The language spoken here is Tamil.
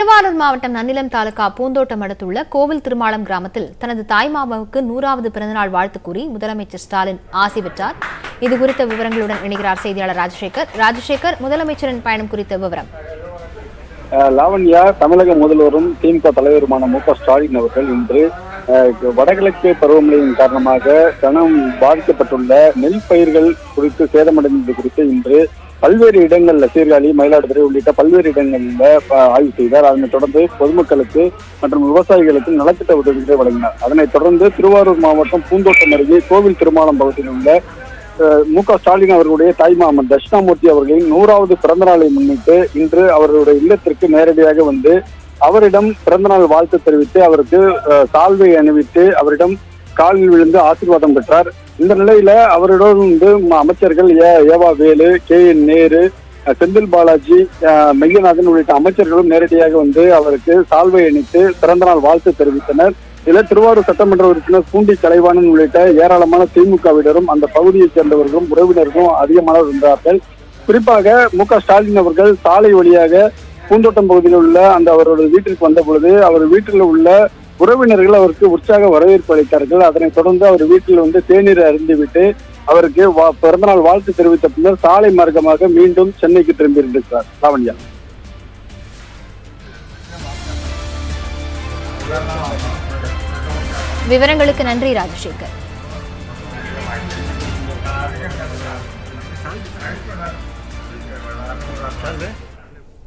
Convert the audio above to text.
திருவாரூர் மாவட்டம் நன்னிலம் தாலுகா பூந்தோட்டம் அடுத்துள்ள கோவில் திருமாலம் கிராமத்தில் தனது தாய்மாமாவுக்கு 100வது பிறந்தநாள் வாழ்த்து கூறி முதலமைச்சர் ஸ்டாலின் ஆசி பெற்றார். இதுகுறித்த விவரங்களுடன் இணைகிறார் செய்தியாளர் ராஜசேகர். முதலமைச்சரின் பயணம் குறித்த விவரம். லாவண்யா, தமிழக முதல்வரும் திமுக தலைவருமான மு.க.ஸ்டாலின் அவர்கள் இன்று வடகிழக்கு பருவமழையின் காரணமாக கனம் பாதிக்கப்பட்டுள்ள நெல் பயிர்கள் குறித்து சேதமடைந்தது குறித்து இன்று பல்வேறு இடங்கள்ல சீர்காழி, மயிலாடுதுறை உள்ளிட்ட பல்வேறு இடங்கள்ல ஆய்வு செய்தார். அதனைத் தொடர்ந்து பொதுமக்களுக்கு மற்றும் விவசாயிகளுக்கு நலத்திட்ட உதவிகளை வழங்கினார். அதனைத் தொடர்ந்து திருவாரூர் மாவட்டம் பூந்தோட்டம் அருகே கோவில் திருமாலம் பகுதியில் உள்ள மு.க.ஸ்டாலின் அவர்களுடைய தாய்மாமன் தட்சிணாமூர்த்தி அவர்களின் 100வது பிறந்த நாளை முன்னிட்டு இன்று அவர்களுடைய இல்லத்திற்கு நேரடியாக வந்து அவரிடம் பிறந்தநாள் வாழ்த்து தெரிவித்து அவருக்கு சால்வை அணிவித்து அவரிடம் காலில் விழுந்து ஆசீர்வாதம் பெற்றார். இந்த நிலையில அவரிடம் வந்து அமைச்சர்கள் ஏவா வேலு, கே.என். நேரு, செந்தில் பாலாஜி, மெய்யநாதன் உள்ளிட்ட அமைச்சர்களும் நேரடியாக வந்து அவருக்கு சால்வை அணித்து பிறந்தநாள் வாழ்த்து தெரிவித்தனர். இதில் திருவாரூர் சட்டமன்ற உறுப்பினர் பூண்டி கலைவாணன் உள்ளிட்ட ஏராளமான திமுகவினரும் அந்த பகுதியைச் சேர்ந்தவர்களும் உறவினர்களும் அதிகமானவர் இருந்தார்கள். குறிப்பாக மு.க.ஸ்டாலின் அவர்கள் சாலை வழியாக பூந்தோட்டம் பகுதியில் உள்ள அந்த அவருடைய வீட்டிற்கு வந்த பொழுது அவர் வீட்டில் உள்ள உறவினர்கள் அவருக்கு உற்சாக வரவேற்பு அளித்தார்கள். அதனைத் தொடர்ந்து அவர் வீட்டில் வந்து தேநீர் அருந்திவிட்டு அவருக்கு பிறந்தநாள் வாழ்த்து தெரிவித்த பின்னர் சாலை மார்க்கமாக மீண்டும் சென்னைக்கு திரும்பியிருக்கிறார். லாவண்யா. விவரங்களுக்கு நன்றி ராஜசேகர்.